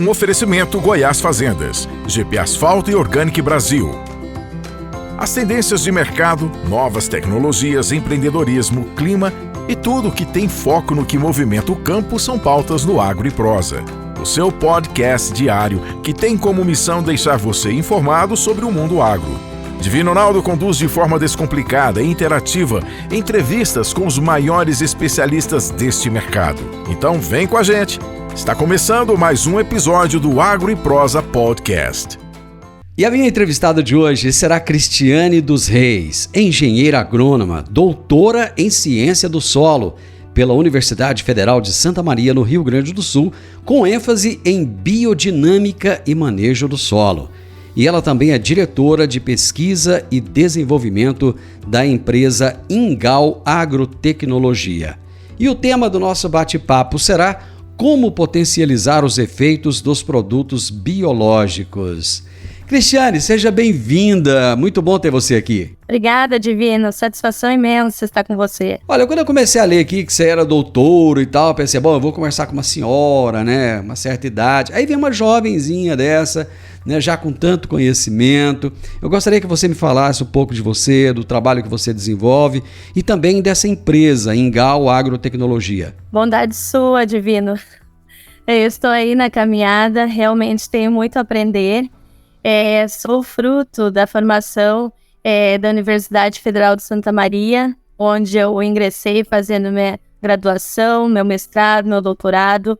Um oferecimento Goiás Fazendas, GP Asfalto e Organic Brasil. As tendências de mercado, novas tecnologias, empreendedorismo, clima e tudo que tem foco no que movimenta o campo são pautas no Agro e Prosa. O seu podcast diário que tem como missão deixar você informado sobre o mundo agro. Divino Ronaldo conduz de forma descomplicada e interativa entrevistas com os maiores especialistas deste mercado. Então vem com a gente! Está começando mais um episódio do Agro e Prosa Podcast. E a minha entrevistada de hoje será Cristiane dos Reis, engenheira agrônoma, doutora em ciência do solo pela Universidade Federal de Santa Maria, no Rio Grande do Sul, com ênfase em biodinâmica e manejo do solo. E ela também é diretora de pesquisa e desenvolvimento da empresa Ingal Agrotecnologia. E o tema do nosso bate-papo será como potencializar os efeitos dos produtos biológicos. Cristiane, seja bem-vinda. Muito bom ter você aqui. Obrigada, Divino. Satisfação imensa estar com você. Olha, quando eu comecei a ler aqui que você era doutora e tal, eu pensei, bom, eu vou conversar com uma senhora, né, uma certa idade. Aí vem uma jovenzinha dessa, né, já com tanto conhecimento. Eu gostaria que você me falasse um pouco de você, do trabalho que você desenvolve e também dessa empresa, Ingal Agrotecnologia. Bondade sua, Divino. Eu estou aí na caminhada, realmente tenho muito a aprender. Sou fruto da formação da Universidade Federal de Santa Maria, onde eu ingressei fazendo minha graduação, meu mestrado, meu doutorado.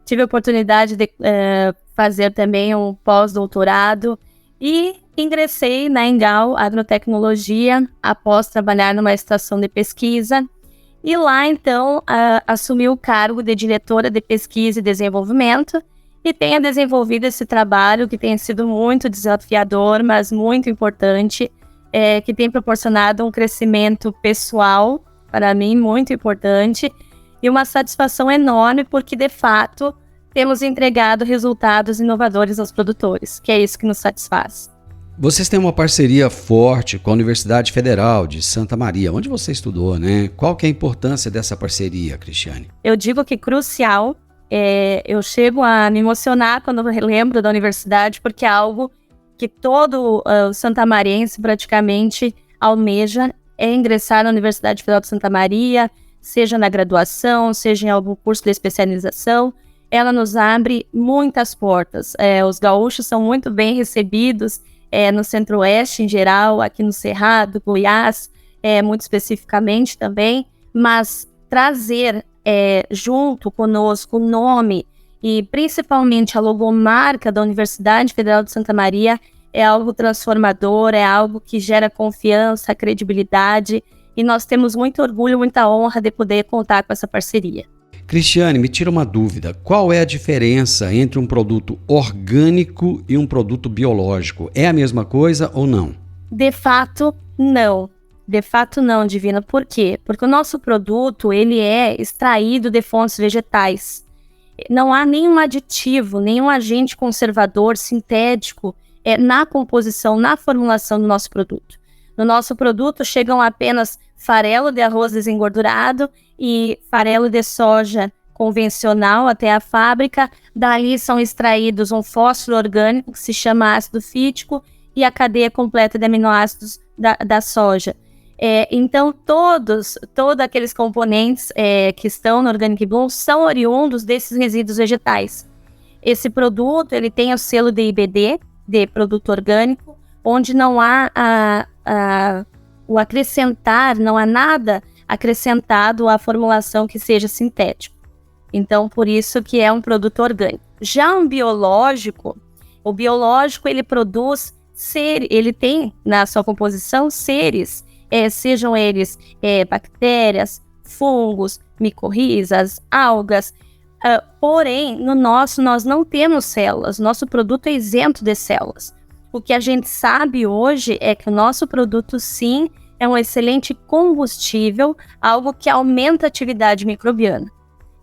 Tive a oportunidade de fazer também um pós-doutorado e ingressei na Ingal Agrotecnologia após trabalhar numa estação de pesquisa. E lá, então, assumi o cargo de diretora de pesquisa e desenvolvimento e tenho desenvolvido esse trabalho que tem sido muito desafiador, mas muito importante, que tem proporcionado um crescimento pessoal, para mim, muito importante, e uma satisfação enorme, porque, de fato, temos entregado resultados inovadores aos produtores, que é isso que nos satisfaz. Vocês têm uma parceria forte com a Universidade Federal de Santa Maria, onde você estudou, né? Qual que é a importância dessa parceria, Cristiane? Eu digo que crucial. Eu chego a me emocionar quando eu lembro da universidade, porque é algo que todo santamariense praticamente almeja, é ingressar na Universidade Federal de Santa Maria, seja na graduação, seja em algum curso de especialização. Ela nos abre muitas portas. Os gaúchos são muito bem recebidos no Centro-Oeste em geral, aqui no Cerrado, Goiás, muito especificamente também, mas trazer junto conosco o nome e principalmente a logomarca da Universidade Federal de Santa Maria é algo transformador, é algo que gera confiança, credibilidade, e nós temos muito orgulho, muita honra de poder contar com essa parceria. Cristiane, me tira uma dúvida, qual é a diferença entre um produto orgânico e um produto biológico? É a mesma coisa ou não? De fato, não. De fato não, Divina. Por quê? Porque o nosso produto, ele é extraído de fontes vegetais. Não há nenhum aditivo, nenhum agente conservador sintético na composição, na formulação do nosso produto. No nosso produto chegam apenas farelo de arroz desengordurado e farelo de soja convencional até a fábrica. Dali são extraídos um fósforo orgânico que se chama ácido fítico e a cadeia completa de aminoácidos da soja. Então, todos aqueles componentes que estão no Organic Bloom são oriundos desses resíduos vegetais. Esse produto ele tem o selo de IBD, de produto orgânico, onde não há o acrescentar, não há nada acrescentado à formulação que seja sintético. Então, por isso que é um produto orgânico. Já um biológico, o biológico ele produz ele tem na sua composição seres, sejam eles bactérias, fungos, micorrizas, algas, porém, no nosso, nós não temos células, nosso produto é isento de células. O que a gente sabe hoje é que o nosso produto, sim, é um excelente combustível, algo que aumenta a atividade microbiana.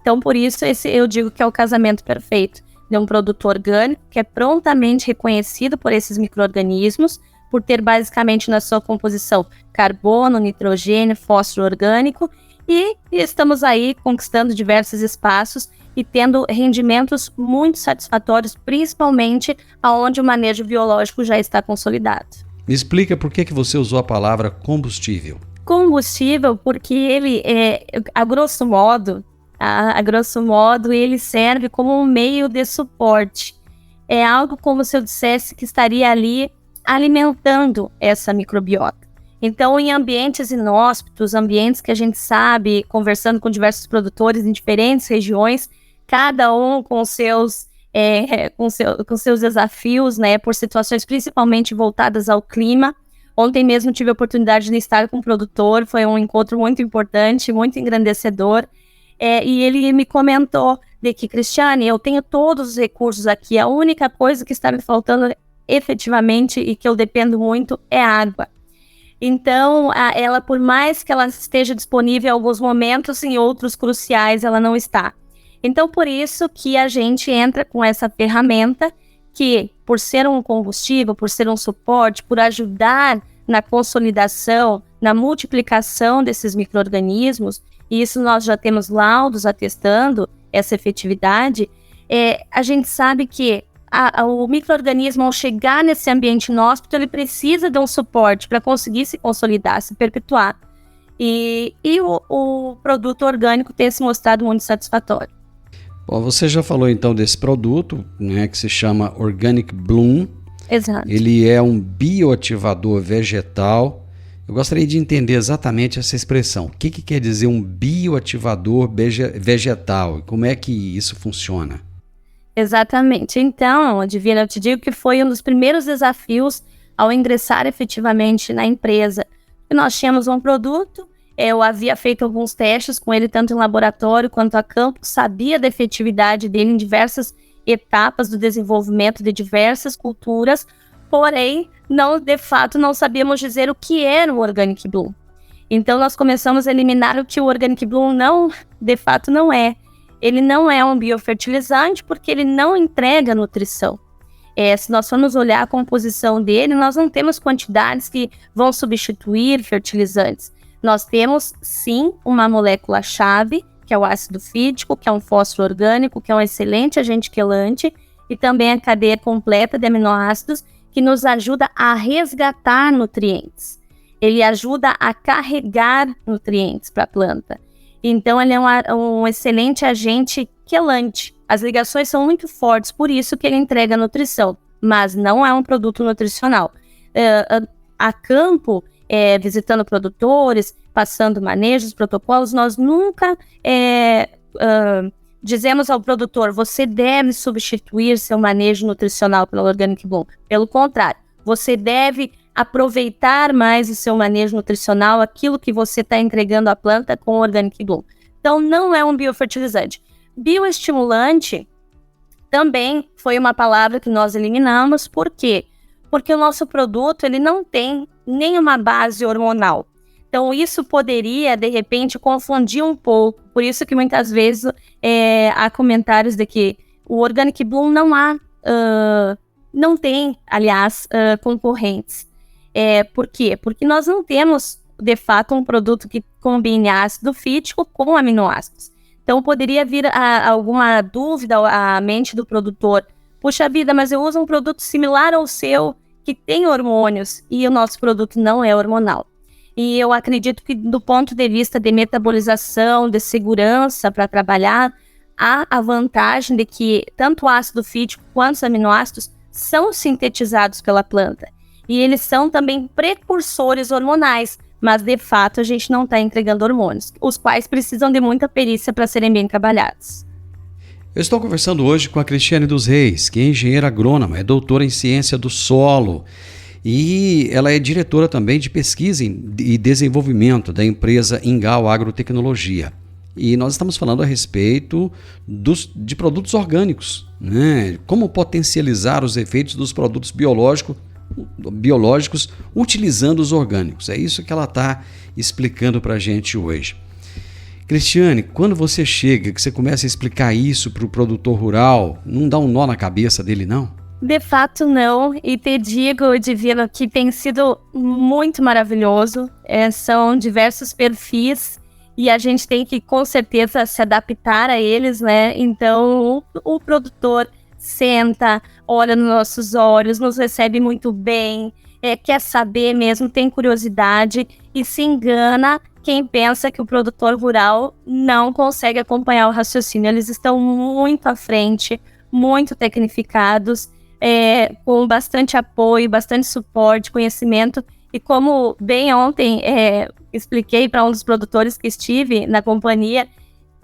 Então, por isso, eu digo que é o casamento perfeito de um produto orgânico que é prontamente reconhecido por esses micro-organismos, por ter basicamente na sua composição carbono, nitrogênio, fósforo orgânico, E estamos aí conquistando diversos espaços e tendo rendimentos muito satisfatórios, principalmente onde o manejo biológico já está consolidado. Me explica por que você usou a palavra combustível. Combustível, porque ele, a grosso modo, ele serve como um meio de suporte. É algo como se eu dissesse que estaria ali alimentando essa microbiota. Então, em ambientes inóspitos, ambientes que a gente sabe, conversando com diversos produtores em diferentes regiões, cada um com seus desafios, né, por situações principalmente voltadas ao clima. Ontem mesmo tive a oportunidade de estar com um produtor, foi um encontro muito importante, muito engrandecedor, e ele me comentou de que, Cristiane, eu tenho todos os recursos aqui, a única coisa que está me faltando efetivamente e que eu dependo muito é água. Então, ela, por mais que ela esteja disponível em alguns momentos, em outros cruciais ela não está. Então, por isso que a gente entra com essa ferramenta que, por ser um combustível, por ser um suporte, por ajudar na consolidação, na multiplicação desses micro-organismos, e isso nós já temos laudos atestando essa efetividade, a gente sabe que o micro-organismo, ao chegar nesse ambiente inóspito, ele precisa de um suporte para conseguir se consolidar, se perpetuar. E o produto orgânico tem se mostrado muito satisfatório. Bom, você já falou então desse produto, né, que se chama Organic Bloom. Exato. Ele é um bioativador vegetal. Eu gostaria de entender exatamente essa expressão. O que quer dizer um bioativador vegetal? Como é que isso funciona? Exatamente. Então, Divina, eu te digo que foi um dos primeiros desafios ao ingressar efetivamente na empresa. Nós tínhamos um produto, eu havia feito alguns testes com ele, tanto em laboratório quanto a campo, sabia da efetividade dele em diversas etapas do desenvolvimento de diversas culturas, porém, de fato, não sabíamos dizer o que era o Organic Bloom. Então, nós começamos a eliminar o que o Organic Bloom de fato não é. Ele não é um biofertilizante porque ele não entrega nutrição. Se nós formos olhar a composição dele, nós não temos quantidades que vão substituir fertilizantes. Nós temos, sim, uma molécula-chave, que é o ácido fítico, que é um fósforo orgânico, que é um excelente agente quelante, e também a cadeia completa de aminoácidos, que nos ajuda a resgatar nutrientes. Ele ajuda a carregar nutrientes para a planta. Então, ele é um excelente agente quelante. As ligações são muito fortes, por isso que ele entrega nutrição, mas não é um produto nutricional. A campo, visitando produtores, passando manejos, protocolos, nós nunca dizemos ao produtor, você deve substituir seu manejo nutricional pelo Organic Bloom. Pelo contrário, você deve aproveitar mais o seu manejo nutricional, aquilo que você está entregando à planta com o Organic Bloom. Então, não é um biofertilizante. Bioestimulante também foi uma palavra que nós eliminamos. Por quê? Porque o nosso produto ele não tem nenhuma base hormonal. Então, isso poderia, de repente, confundir um pouco. Por isso que muitas vezes há comentários de que o Organic Bloom não tem, aliás, concorrentes. Por quê? Porque nós não temos, de fato, um produto que combine ácido fítico com aminoácidos. Então, poderia vir alguma dúvida à mente do produtor. Puxa vida, mas eu uso um produto similar ao seu, que tem hormônios, e o nosso produto não é hormonal. E eu acredito que, do ponto de vista de metabolização, de segurança para trabalhar, há a vantagem de que tanto o ácido fítico quanto os aminoácidos são sintetizados pela planta. E eles são também precursores hormonais, mas de fato a gente não está entregando hormônios, os quais precisam de muita perícia para serem bem trabalhados. Eu estou conversando hoje com a Cristiane dos Reis, que é engenheira agrônoma, é doutora em ciência do solo e ela é diretora também de pesquisa e desenvolvimento da empresa Ingal Agrotecnologia. E nós estamos falando a respeito de produtos orgânicos, né? Como potencializar os efeitos dos produtos biológicos utilizando os orgânicos. É isso que ela está explicando para a gente hoje. Cristiane, quando você chega, que você começa a explicar isso para o produtor rural, não dá um nó na cabeça dele, não? De fato, não. E te digo, Divino, que tem sido muito maravilhoso. São diversos perfis e a gente tem que, com certeza, se adaptar a eles, né? Então, o produtor senta, olha nos nossos olhos, nos recebe muito bem, quer saber mesmo, tem curiosidade e se engana quem pensa que o produtor rural não consegue acompanhar o raciocínio. Eles estão muito à frente, muito tecnificados, com bastante apoio, bastante suporte, conhecimento. E como bem ontem expliquei para um dos produtores que estive na companhia,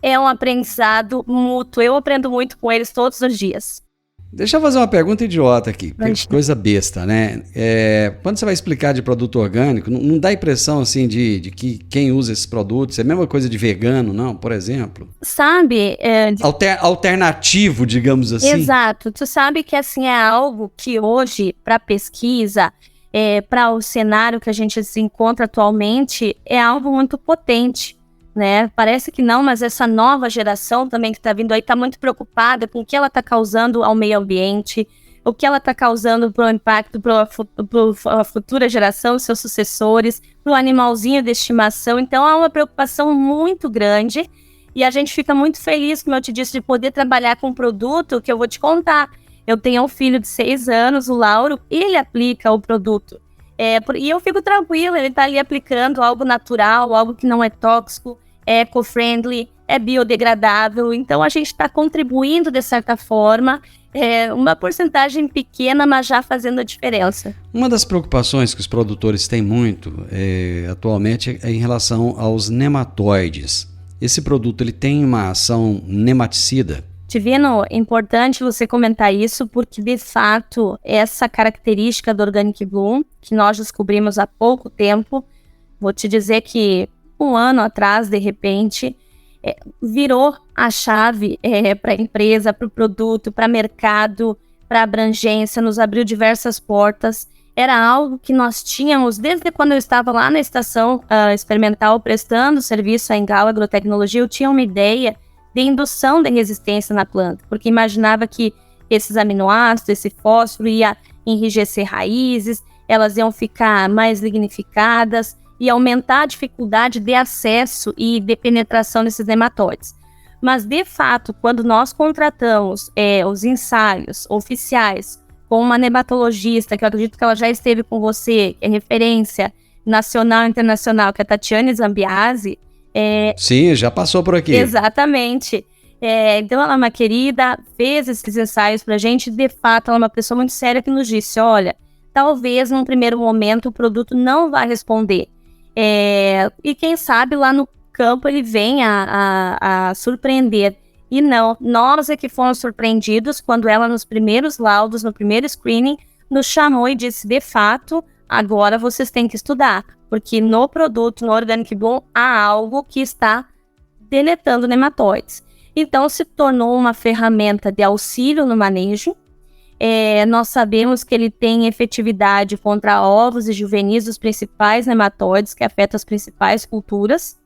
é um aprendizado mútuo. Eu aprendo muito com eles todos os dias. Deixa eu fazer uma pergunta idiota aqui, coisa besta, né? Quando você vai explicar de produto orgânico, não dá impressão assim de que quem usa esses produtos é a mesma coisa de vegano, não? Por exemplo? Sabe? Alternativo, digamos assim. Exato. Tu sabe que assim é algo que hoje, para pesquisa, para o cenário que a gente se encontra atualmente, é algo muito potente. Né? Parece que não, mas essa nova geração também que está vindo aí está muito preocupada com o que ela está causando ao meio ambiente, o que ela está causando para o impacto para a futura geração, seus sucessores, para o animalzinho de estimação. Então há uma preocupação muito grande e a gente fica muito feliz, como eu te disse, de poder trabalhar com um produto que eu vou te contar. Eu tenho um filho de 6 anos, o Lauro, e ele aplica o produto. E eu fico tranquila, ele está ali aplicando algo natural, algo que não é tóxico, é eco-friendly, é biodegradável. Então a gente está contribuindo de certa forma, uma porcentagem pequena, mas já fazendo a diferença. Uma das preocupações que os produtores têm muito atualmente é em relação aos nematóides. Esse produto ele tem uma ação nematicida? Divino, importante você comentar isso, porque de fato essa característica do Organic Bloom, que nós descobrimos há pouco tempo, vou te dizer que 1 ano atrás, de repente, virou a chave para a empresa, para o produto, para o mercado, para a abrangência, nos abriu diversas portas. Era algo que nós tínhamos desde quando eu estava lá na estação experimental prestando serviço à Engau Agrotecnologia. Eu tinha uma ideia de indução de resistência na planta, porque imaginava que esses aminoácidos, esse fósforo ia enrijecer raízes, elas iam ficar mais lignificadas e aumentar a dificuldade de acesso e de penetração desses nematóides. Mas, de fato, quando nós contratamos os ensaios oficiais com uma nematologista, que eu acredito que ela já esteve com você, que é referência nacional e internacional, que é a Tatiane Zambiasi. Sim, já passou por aqui. Exatamente. Então, ela é uma querida, fez esses ensaios pra gente, de fato, ela é uma pessoa muito séria que nos disse, olha, talvez num primeiro momento o produto não vai responder. E quem sabe lá no campo ele venha a surpreender. E não, nós é que fomos surpreendidos quando ela nos primeiros laudos, no primeiro screening, nos chamou e disse, de fato, agora vocês têm que estudar, porque no produto, no Organic Bloom, há algo que está deletando nematóides. Então se tornou uma ferramenta de auxílio no manejo. Nós sabemos que ele tem efetividade contra ovos e juvenis dos principais nematóides que afetam as principais culturas.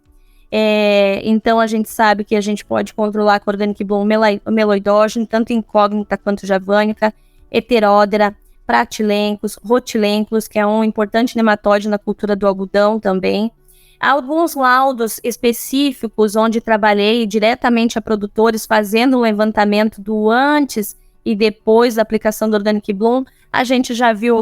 Então a gente sabe que a gente pode controlar com o Organic Bloom o meloidógeno, tanto incógnita quanto javânica, heteródera, pratilencos, rotilencos, que é um importante nematóide na cultura do algodão também. Há alguns laudos específicos onde trabalhei diretamente a produtores fazendo o levantamento do antes e depois da aplicação do Organic Bloom. A gente já viu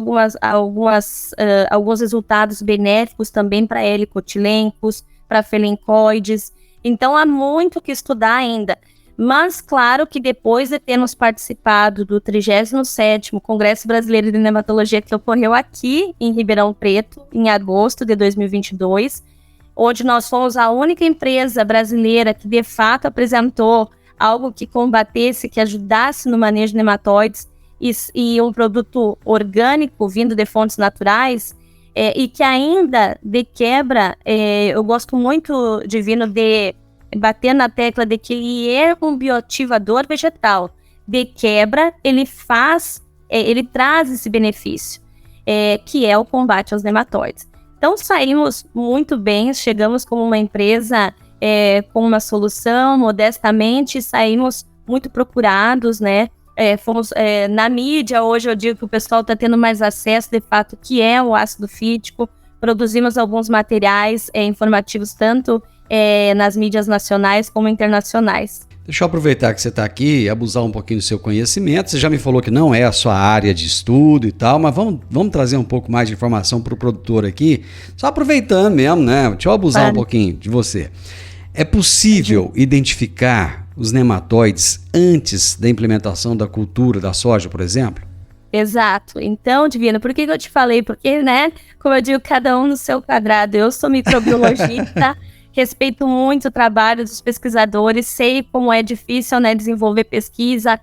alguns resultados benéficos também para helicotilencos, para felencoides. Então há muito que estudar ainda. Mas claro que depois de termos participado do 37º Congresso Brasileiro de Nematologia, que ocorreu aqui em Ribeirão Preto, em agosto de 2022, onde nós fomos a única empresa brasileira que de fato apresentou algo que combatesse, que ajudasse no manejo de nematóides e um produto orgânico vindo de fontes naturais, e que ainda de quebra, eu gosto muito, Divino, de bater na tecla de que ele é um bioativador vegetal. De quebra, ele traz esse benefício, que é o combate aos nematóides. Então saímos muito bem, chegamos como uma empresa com uma solução, modestamente, saímos muito procurados, né? Fomos na mídia, hoje eu digo que o pessoal está tendo mais acesso, de fato, que é o ácido fítico. Produzimos alguns materiais informativos, tanto nas mídias nacionais como internacionais. Deixa eu aproveitar que você está aqui e abusar um pouquinho do seu conhecimento. Você já me falou que não é a sua área de estudo e tal, mas vamos trazer um pouco mais de informação para o produtor aqui, só aproveitando mesmo, né? Deixa eu abusar um pouquinho de você. É possível identificar os nematóides antes da implementação da cultura da soja, por exemplo? Exato. Então, Divino, por que eu te falei? Porque, né, como eu digo, cada um no seu quadrado. Eu sou microbiologista, respeito muito o trabalho dos pesquisadores, sei como é difícil, né, desenvolver pesquisa.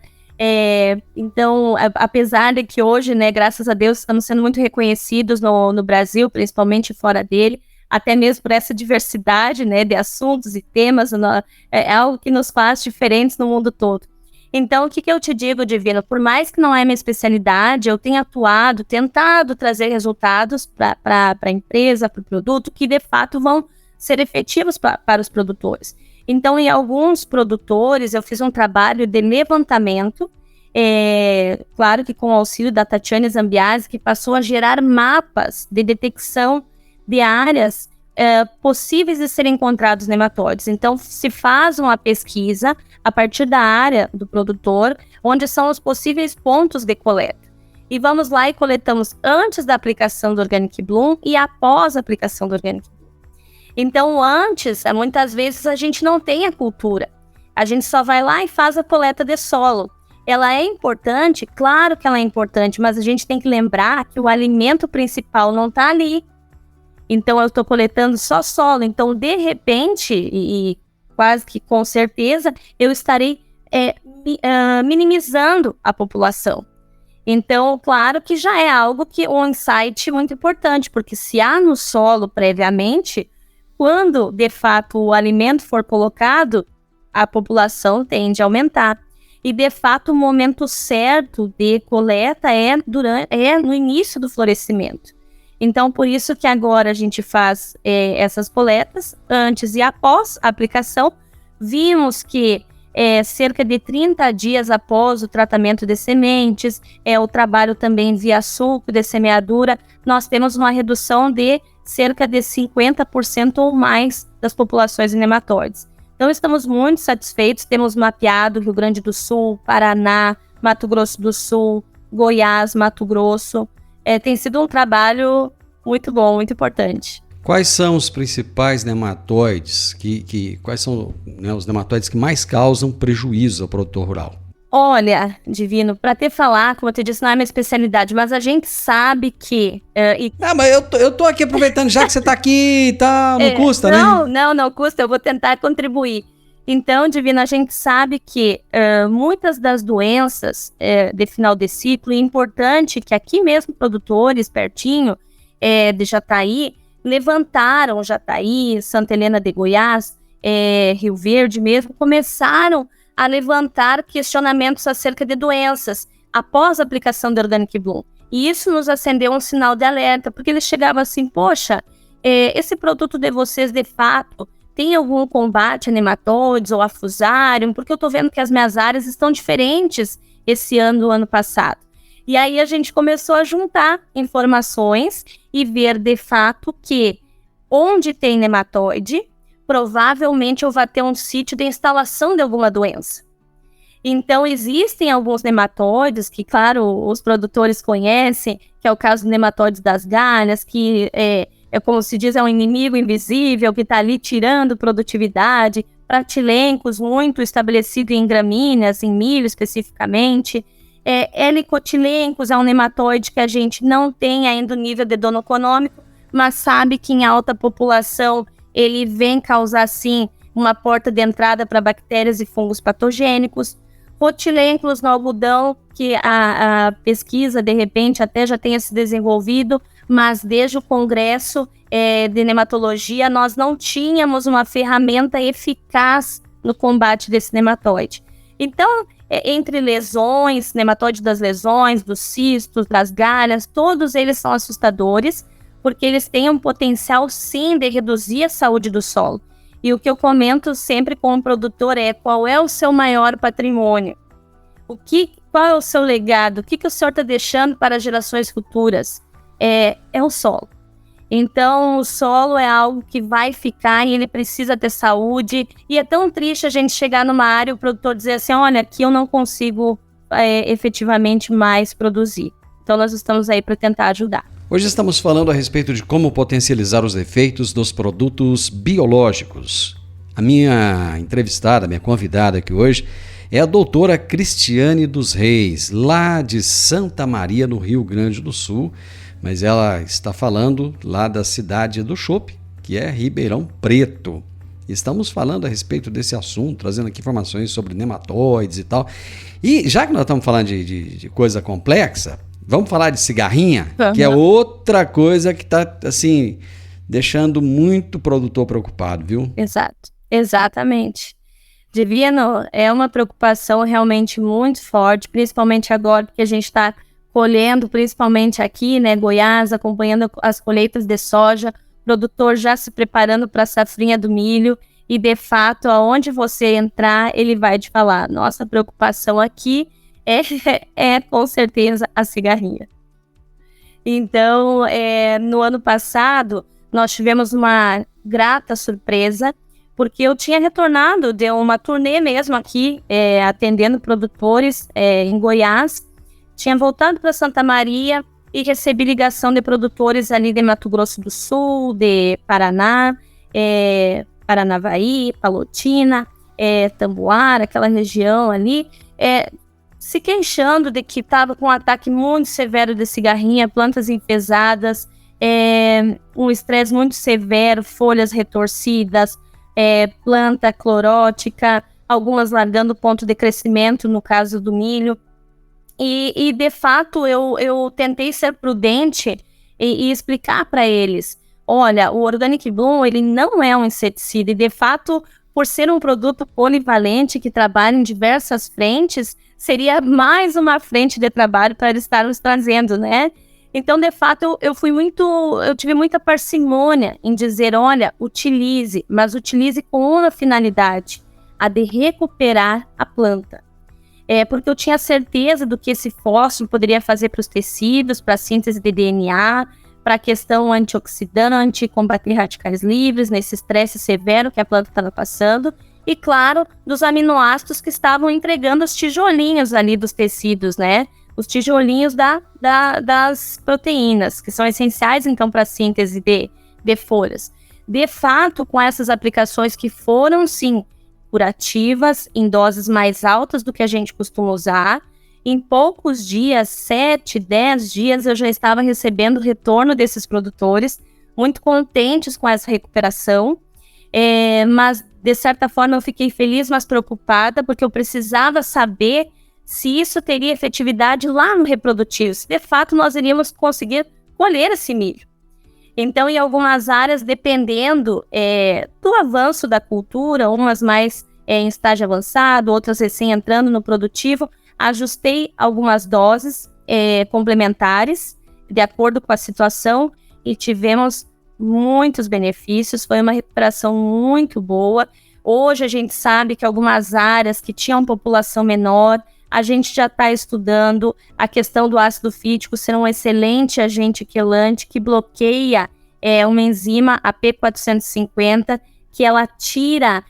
Então, apesar de que hoje, né, graças a Deus, estamos sendo muito reconhecidos no Brasil, principalmente fora dele, até mesmo por essa diversidade, né, de assuntos e temas, é algo que nos faz diferentes no mundo todo. Então, o que eu te digo, Divino? Por mais que não é minha especialidade, eu tenho atuado, tentado trazer resultados para a empresa, para o produto, que de fato vão ser efetivos para os produtores. Então, em alguns produtores, eu fiz um trabalho de levantamento, claro que com o auxílio da Tatiane Zambiasi, que passou a gerar mapas de detecção de áreas possíveis de serem encontrados nematóides. Então, se faz uma pesquisa a partir da área do produtor, onde são os possíveis pontos de coleta. E vamos lá e coletamos antes da aplicação do Organic Bloom e após a aplicação do Organic Bloom. Então, antes, muitas vezes, a gente não tem a cultura. A gente só vai lá e faz a coleta de solo. Ela é importante? Claro que ela é importante, mas a gente tem que lembrar que o alimento principal não está ali. Então, eu estou coletando só solo. Então, de repente, e quase que com certeza, eu estarei minimizando a população. Então, claro que já é algo que um insight muito importante, porque se há no solo previamente, quando, de fato, o alimento for colocado, a população tende a aumentar. E, de fato, o momento certo de coleta é no início do florescimento. Então, por isso que agora a gente faz essas coletas antes e após a aplicação. Vimos que cerca de 30 dias após o tratamento de sementes, o trabalho também via sulco de semeadura, nós temos uma redução de cerca de 50% ou mais das populações de nematóides. Então, estamos muito satisfeitos, temos mapeado Rio Grande do Sul, Paraná, Mato Grosso do Sul, Goiás, Mato Grosso. Tem sido um trabalho muito bom, muito importante. Quais são os principais nematóides, quais são, né, os nematóides que mais causam prejuízo ao produtor rural? Olha, Divino, para te falar, como eu te disse, não é minha especialidade, mas a gente sabe que... mas eu tô aqui aproveitando, já que você tá aqui, tá, não custa, né? Não custa, eu vou tentar contribuir. Então, Divino, a gente sabe que muitas das doenças de final de ciclo, e é importante que aqui mesmo produtores, pertinho de Jataí, levantaram Jataí, Santa Helena de Goiás, Rio Verde mesmo, começaram a levantar questionamentos acerca de doenças após a aplicação do Organic Bloom. E isso nos acendeu um sinal de alerta, porque eles chegavam assim, poxa, esse produto de vocês, de fato, tem algum combate a nematóides ou a fusarium? Porque eu estou vendo que as minhas áreas estão diferentes esse ano do ano passado. E aí a gente começou a juntar informações e ver, de fato, que onde tem nematóide, provavelmente eu vou ter um sítio de instalação de alguma doença. Então, existem alguns nematóides que, claro, os produtores conhecem, que é o caso do nematóides das galhas, que como se diz, é um inimigo invisível que está ali tirando produtividade. Pratilencos, muito estabelecido em gramíneas, em milho especificamente. Helicotilencos é um nematóide que a gente não tem ainda o nível de dano econômico, mas sabe que em alta população ele vem causar, sim, uma porta de entrada para bactérias e fungos patogênicos. Rotilênculos no algodão, que a pesquisa, de repente, até já tenha se desenvolvido, mas desde o Congresso de Nematologia, nós não tínhamos uma ferramenta eficaz no combate desse nematóide. Então, entre lesões, nematóide das lesões, dos cistos, das galhas, todos eles são assustadores, porque eles têm um potencial, sim, de reduzir a saúde do solo. E o que eu comento sempre com o produtor qual é o seu maior patrimônio? Qual é o seu legado? O que o senhor está deixando para gerações futuras? É o solo. Então, o solo é algo que vai ficar e ele precisa ter saúde. E é tão triste a gente chegar numa área e o produtor dizer assim, olha, aqui eu não consigo efetivamente mais produzir. Então, nós estamos aí para tentar ajudar. Hoje estamos falando a respeito de como potencializar os efeitos dos produtos biológicos. A minha entrevistada, minha convidada aqui hoje é a doutora Cristiane dos Reis, lá de Santa Maria, no Rio Grande do Sul, mas ela está falando lá da cidade do chopp, que é Ribeirão Preto. Estamos falando a respeito desse assunto, trazendo aqui informações sobre nematóides e tal. E já que nós estamos falando de coisa complexa, vamos falar de cigarrinha, que é outra coisa que está, assim, deixando muito produtor preocupado, viu? Exatamente. Divino, é uma preocupação realmente muito forte, principalmente agora que a gente está colhendo, principalmente aqui, né, Goiás, acompanhando as colheitas de soja, produtor já se preparando para a safrinha do milho, e de fato, aonde você entrar, ele vai te falar, nossa preocupação aqui é com certeza a cigarrinha. Então, no ano passado, nós tivemos uma grata surpresa, porque eu tinha retornado de uma turnê mesmo aqui, atendendo produtores em Goiás, tinha voltado para Santa Maria e recebi ligação de produtores ali de Mato Grosso do Sul, de Paraná, Paranavaí, Palotina, Tamboara, aquela região ali, se queixando de que estava com um ataque muito severo de cigarrinha, plantas enfesadas, um estresse muito severo, folhas retorcidas, planta clorótica, algumas largando ponto de crescimento, no caso do milho. E de fato, eu tentei ser prudente e explicar para eles, olha, o Organic Bloom, ele não é um inseticida, e de fato, por ser um produto polivalente que trabalha em diversas frentes, seria mais uma frente de trabalho para eles estarmos trazendo, né? Então, de fato, eu tive muita parcimônia em dizer, olha, utilize, mas utilize com uma finalidade, a de recuperar a planta. Porque eu tinha certeza do que esse fósforo poderia fazer para os tecidos, para a síntese de DNA, para a questão antioxidante, combater radicais livres, nesse estresse severo que a planta estava passando, e, claro, dos aminoácidos que estavam entregando os tijolinhos ali dos tecidos, né? Os tijolinhos das proteínas, que são essenciais, então, para a síntese de folhas. De fato, com essas aplicações que foram, sim, curativas, em doses mais altas do que a gente costuma usar, em poucos dias, 7, 10 dias, eu já estava recebendo retorno desses produtores, muito contentes com essa recuperação, mas, de certa forma, eu fiquei feliz, mas preocupada, porque eu precisava saber se isso teria efetividade lá no reprodutivo, se de fato nós iríamos conseguir colher esse milho. Então, em algumas áreas, dependendo do avanço da cultura, umas mais em estágio avançado, outras recém entrando no produtivo, ajustei algumas doses complementares, de acordo com a situação, e tivemos muitos benefícios, foi uma recuperação muito boa. Hoje a gente sabe que algumas áreas que tinham população menor, a gente já está estudando a questão do ácido fítico ser um excelente agente quelante que bloqueia uma enzima, a P450, que ela tira,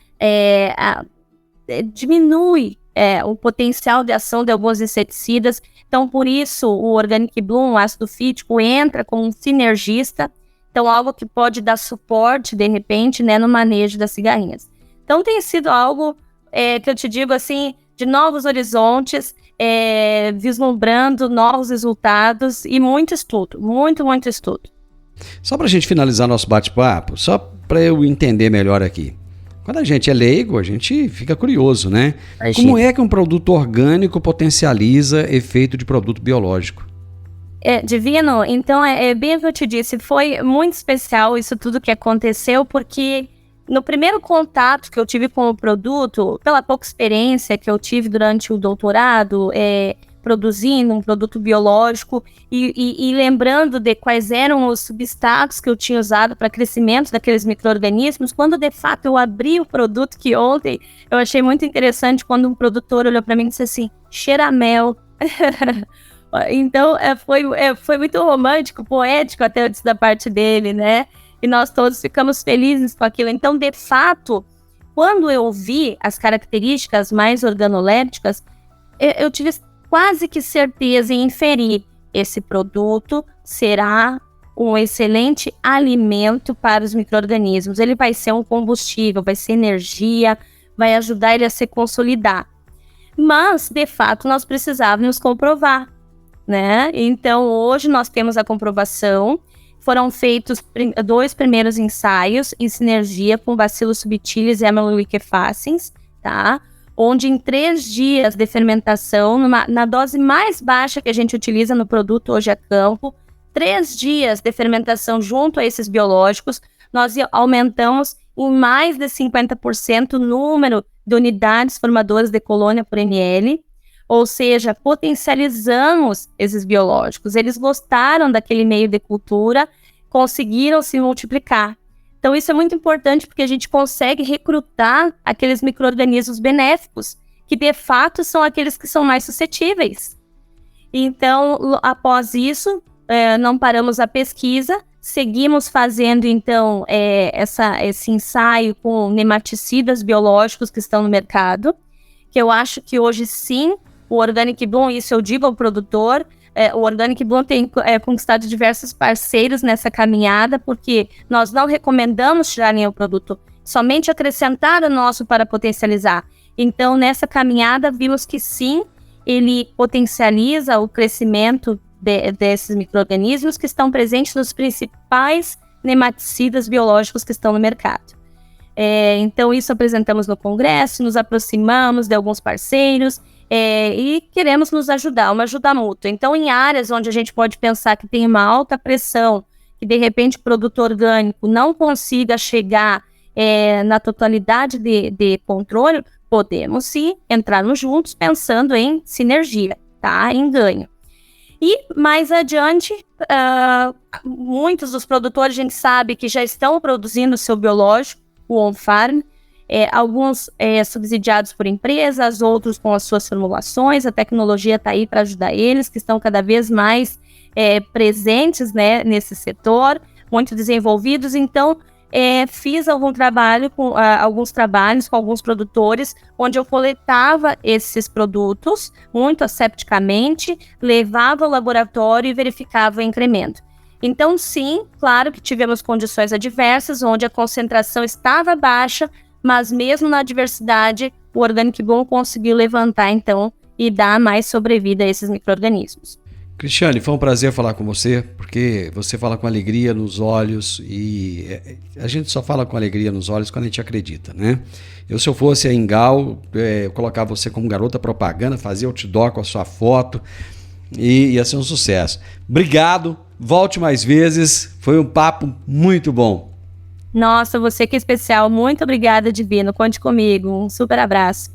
diminui o potencial de ação de alguns inseticidas. Então, por isso, o Organic Bloom, o ácido fítico, entra como um sinergista, então algo que pode dar suporte, de repente, né, no manejo das cigarrinhas. Então, tem sido algo que eu te digo assim, de novos horizontes, vislumbrando novos resultados e muito estudo, muito estudo. Só para a gente finalizar nosso bate-papo, só para eu entender melhor aqui. Quando a gente é leigo, a gente fica curioso, né? Como é que um produto orgânico potencializa efeito de produto biológico? Divino, então bem o que eu te disse, foi muito especial isso tudo que aconteceu, porque no primeiro contato que eu tive com o produto, pela pouca experiência que eu tive durante o doutorado, produzindo um produto biológico e lembrando de quais eram os substratos que eu tinha usado para crescimento daqueles micro-organismos, quando de fato eu abri o produto, que ontem eu achei muito interessante quando um produtor olhou para mim e disse assim, cheira a mel. Então, foi muito romântico, poético até da parte dele, né? E nós todos ficamos felizes com aquilo. Então, de fato, quando eu vi as características mais organolépticas, eu tive quase que certeza em inferir: esse produto será um excelente alimento para os micro-organismos. Ele vai ser um combustível, vai ser energia, vai ajudar ele a se consolidar. Mas, de fato, nós precisávamos comprovar, né? Então, hoje nós temos a comprovação. Foram feitos 2 primeiros ensaios em sinergia com Bacillus subtilis e Amyloid liquefaciens, tá? Onde em 3 dias de fermentação, na dose mais baixa que a gente utiliza no produto hoje a campo, 3 dias de fermentação junto a esses biológicos, nós aumentamos em mais de 50% o número de unidades formadoras de colônia por ml, ou seja, potencializamos esses biológicos. Eles gostaram daquele meio de cultura, conseguiram se multiplicar. Então, isso é muito importante porque a gente consegue recrutar aqueles micro-organismos benéficos, que de fato são aqueles que são mais suscetíveis. Então, após isso, não paramos a pesquisa, seguimos fazendo, então, esse ensaio com nematicidas biológicos que estão no mercado, que eu acho que hoje, sim, o Organic Bloom, isso eu digo ao produtor, o Organic Bloom tem conquistado diversos parceiros nessa caminhada, porque nós não recomendamos tirar nenhum produto, somente acrescentar o nosso para potencializar. Então, nessa caminhada, vimos que sim, ele potencializa o crescimento desses micro-organismos que estão presentes nos principais nematicidas biológicos que estão no mercado. Então, isso apresentamos no congresso, nos aproximamos de alguns parceiros e queremos nos ajudar, uma ajuda mútua. Então, em áreas onde a gente pode pensar que tem uma alta pressão, que de repente o produto orgânico não consiga chegar na totalidade de controle, podemos sim entrarmos juntos pensando em sinergia, tá? Em ganho. E mais adiante, muitos dos produtores a gente sabe que já estão produzindo o seu biológico, o on-farm, alguns subsidiados por empresas, outros com as suas formulações. A tecnologia está aí para ajudar eles, que estão cada vez mais presentes, né, nesse setor, muito desenvolvidos. Então, fiz alguns trabalhos com alguns produtores, onde eu coletava esses produtos muito asepticamente, levava ao laboratório e verificava o incremento. Então, sim, claro que tivemos condições adversas, onde a concentração estava baixa, mas mesmo na adversidade, o Organic Bloom conseguiu levantar, então, e dar mais sobrevida a esses micro-organismos. Cristiane, foi um prazer falar com você, porque você fala com alegria nos olhos e a gente só fala com alegria nos olhos quando a gente acredita, né? Se eu fosse a Ingau, eu colocava você como garota propaganda, fazia outdoor com a sua foto e ia ser um sucesso. Obrigado, volte mais vezes, foi um papo muito bom. Nossa, você que é especial, muito obrigada, Divino, conte comigo, um super abraço.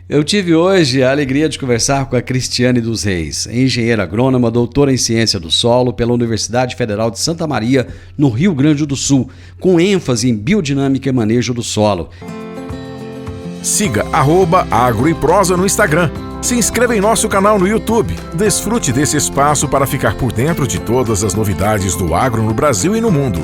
Eu tive hoje a alegria de conversar com a Cristiane dos Reis, engenheira agrônoma, doutora em ciência do solo pela Universidade Federal de Santa Maria, no Rio Grande do Sul, com ênfase em biodinâmica e manejo do solo. Siga @agroeprosa no Instagram. Se inscreva em nosso canal no YouTube. Desfrute desse espaço para ficar por dentro de todas as novidades do agro no Brasil e no mundo.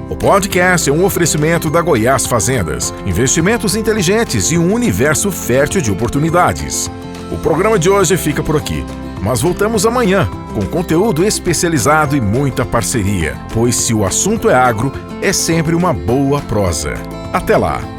O podcast é um oferecimento da Goiás Fazendas, investimentos inteligentes e um universo fértil de oportunidades. O programa de hoje fica por aqui, mas voltamos amanhã com conteúdo especializado e muita parceria, pois se o assunto é agro, é sempre uma boa prosa. Até lá!